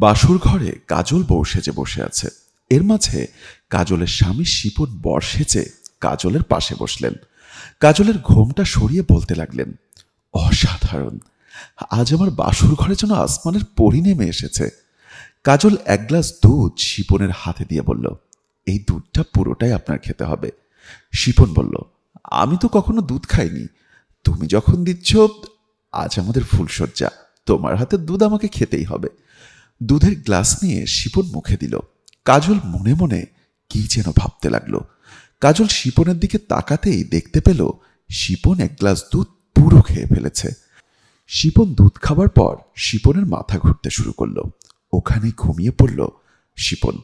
বাসর ঘরে কাজল বউ সেজে বসে আছে। এর মাঝে কাজলের স্বামী শিপন বর সেজে কাজলের পাশে বসলেন। কাজলের ঘোমটা সরিয়ে বলতে লাগলেন, অসাধারণ, আজ আমার বাসর ঘরে যেন আসমানের পরি নেমে এসেছে। কাজল এক গ্লাস দুধ শিপনের হাতে দিয়ে বলল, এই দুধটা পুরোটাই আপনার খেতে হবে। শিপন বলল, আমি তো কখনো দুধ খাইনি, তুমি যখন দিচ্ছ, আজ আমাদের ফুলশয্যা, তোমার হাতের দুধ আমাকে খেতেই হবে। দুধের গ্লাস নিয়ে শিপন মুখে দিল। কাজল মনে মনে কি যেন ভাবতে লাগলো। কাজল শিপনের দিকে তাকাতেই দেখতে পেল শিপন এক গ্লাস দুধ পুরো খেয়ে ফেলেছে। শিপন দুধ খাবার পর শিপনের মাথা ঘুরতে শুরু করলো। ওখানেই ঘুমিয়ে পড়ল শিপন।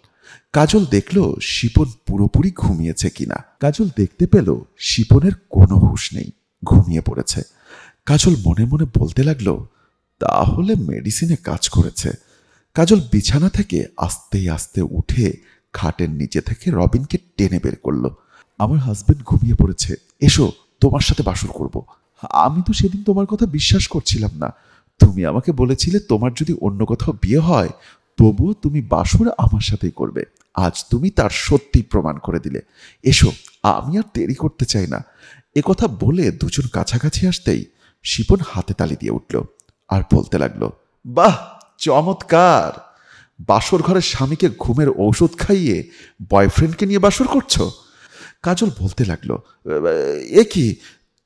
কাজল দেখল শিপন পুরোপুরি ঘুমিয়েছে কিনা। কাজল দেখতে পেল শিপনের কোনো হুঁশ নেই, ঘুমিয়ে পড়েছে। কাজল মনে মনে বলতে লাগলো, তাহলে মেডিসিনে কাজ করেছে। কাজল বিছানা থেকে আস্তে আস্তে উঠে খাটের নিচে থেকে রবিনকে টেনে বের করলো। আমার হাজবেন্ড ঘুমিয়ে পড়েছে, এসো তোমার সাথে বাসর করব। আমি তো সেদিন তোমার কথা বিশ্বাস করছিলাম না। তুমি আমাকে বলেছিলে তোমার যদি অন্য কোথাও বিয়ে হয় তবুও তুমি বাসর আমার সাথেই করবে। আজ তুমি তার সত্যি প্রমাণ করে দিলে। এসো, আমি আর দেরি করতে চাই না। একথা বলে দুজন কাছাকাছি আসতেই শিপন হাতে তালি দিয়ে উঠল আর বলতে লাগলো, বাহ, চমৎকার, বাসর ঘরের স্বামীকে ঘুমের ঔষধ খাইয়ে বয়ফ্রেন্ডকে নিয়ে বাসর করছো। কাজল বলতে লাগলো, এ কি,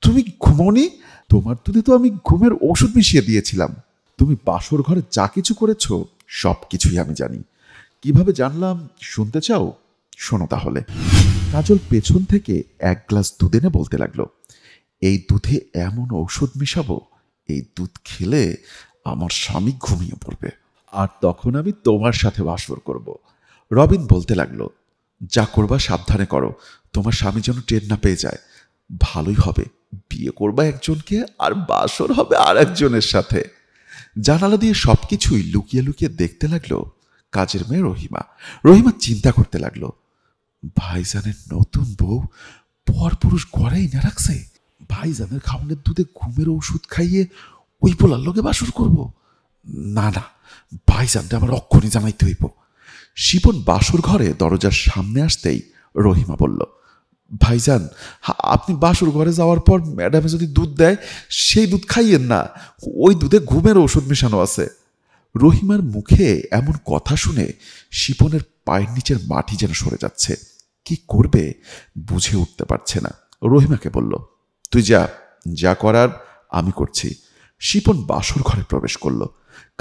তুমি ঘুমোনি? তোমার দুধে তো আমি ঘুমের ওষুধ মিশিয়ে দিয়েছিলাম। তুমি বাসর ঘরে যা কিছু করেছো সব কিছুই আমি জানি। কিভাবে জানলাম শুনতে চাও? শোনো তাহলে। কাজল পেছন থেকে এক গ্লাস দুধ এনে বলতে লাগলো, এই দুধে এমন ঔষধ মিশাবো, এই দুধ খেলে আমার স্বামী ঘুমিয়ে পড়বে, আর তখন আমি তোমার সাথে বাসর করব। রবিন বলতে লাগলো, যা করবা সাবধানে করো, তোমার স্বামী যেন টের না পেয়ে যায়। ভালোই হবে, বিয়ে করবা একজনকে আর বাসর হবে আর একজনের সাথে। জানালা দিয়ে সবকিছুই লুকিয়ে লুকিয়ে দেখতে লাগলো কাজের মেয়ে রহিমা। রহিমা চিন্তা করতে লাগলো, ভাইজানের নতুন বউ পরপুরুষ ঘরেই না রাখছে। ভাইজানের খাওয়ানোর দুধে ঘুমের ওষুধ খাইয়ে ওই পোলার লোকে বাসর করব। না না, ভাইজানটা আমার অক্ষণই জানাইতে হইব। শিপন বাসর ঘরে দরজার সামনে আসতেই রহিমা বলল, ভাইজান, আপনি বাসর ঘরে যাওয়ার পর ম্যাডামে যদি দুধ দেয় সেই দুধ খাইয়েন না, ওই দুধে ঘুমের ওষুধ মেশানো আছে। রহিমার মুখে এমন কথা শুনে শিপনের পায়ের নিচের মাটি যেন সরে যাচ্ছে। কি করবে বুঝে উঠতে পারছে না। রহিমাকে বলল, তুই যা, যা করার আমি করছি। শিপন বাসর ঘরে প্রবেশ করল।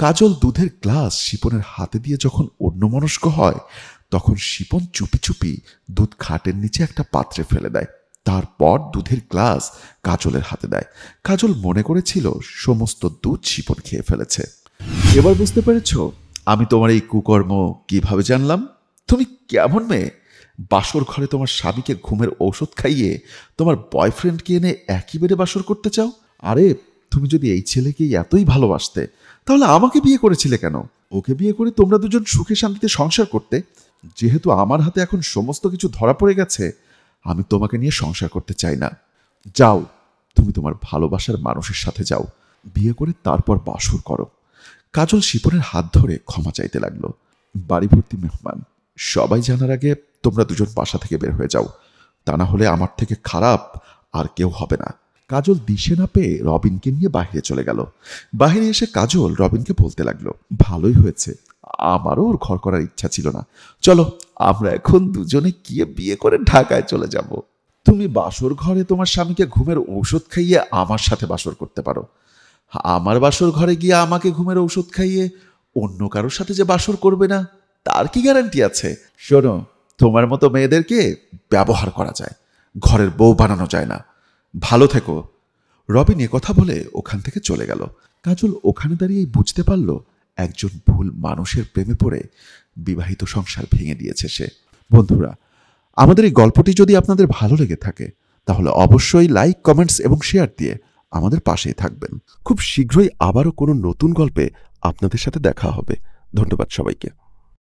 কাজল দুধের গ্লাস শিপনের হাতে দিয়ে যখন অন্যমনস্ক হয় তখন শিপন চুপি চুপি দুধ খাটের নিচে একটা পাত্রে ফেলে দেয়। তারপর দুধের গ্লাস কাজলের হাতে দেয়। কাজল মনে করেছিল সমস্ত দুধ শিপন খেয়ে ফেলেছে। এবার বুঝতে পেরেছ আমি তোমার এই কুকর্ম কিভাবে জানলাম? তুমি কেমন মেয়ে, বাসর ঘরে তোমার স্বামীকে ঘুমের ঔষধ খাইয়ে তোমার বয়ফ্রেন্ডকে এনে একই বেডে বাসর করতে চাও? আরে, তুমি যদি এই ছেলেকেই এতই ভালোবাসতে তাহলে আমাকে বিয়ে করেছিলে কেন? ওকে বিয়ে করে তোমরা দুজন সুখে শান্তিতে সংসার করতে। যেহেতু আমার হাতে এখন সমস্ত কিছু ধরা পড়ে গেছে, আমি তোমাকে নিয়ে সংসার করতে চাই না। যাও, তুমি তোমার ভালোবাসার মানুষের সাথে যাও, বিয়ে করে তারপর বাসর করো। কাজল শিপনের হাত ধরে ক্ষমা চাইতে লাগলো। বাড়ি ভর্তি মেহমান, সবাই জানার আগে তোমরা দুজন বাসা থেকে বের হয়ে যাও, তা না হলে আমার থেকে খারাপ আর কেউ হবে না। কাজল দিশে না পেয়ে রবিনকে নিয়ে বাহিরে চলে গেল। বাহিরে এসে কাজল রবিনকে বলতে লাগলো, ভালোই হয়েছে, আমারও ওর ঘর করার ইচ্ছা ছিল না। চলো, আমরা এখন দুজনে গিয়ে বিয়ে করে ঢাকায় চলে যাব। তুমি বাসর ঘরে তোমার স্বামীকে ঘুমের ঔষধ খাইয়ে আমার সাথে বাসর করতে পারো, আমার বাসর ঘরে গিয়ে আমাকে ঘুমের ঔষধ খাইয়ে অন্য কারোর সাথে যে বাসর করবে না তার কি গ্যারান্টি আছে? শোনো, তোমার মতো মেয়েদেরকে ব্যবহার করা যায়, ঘরের বউ বানানো যায় না। ভালো থেকো। রবিন কথা বলে ওখান থেকে চলে গেল। কাজল ওখানে দাঁড়িয়েই বুঝতে পারল একজন ভুল মানুষের প্রেমে পড়ে বিবাহিত সংসার ভেঙে দিয়েছে সে। বন্ধুরা, আমাদের এই গল্পটি যদি আপনাদের ভালো লেগে থাকে তাহলে অবশ্যই লাইক, কমেন্টস এবং শেয়ার দিয়ে আমাদের পাশেই থাকবেন। খুব শীঘ্রই আবারও কোনো নতুন গল্পে আপনাদের সাথে দেখা হবে। ধন্যবাদ সবাইকে।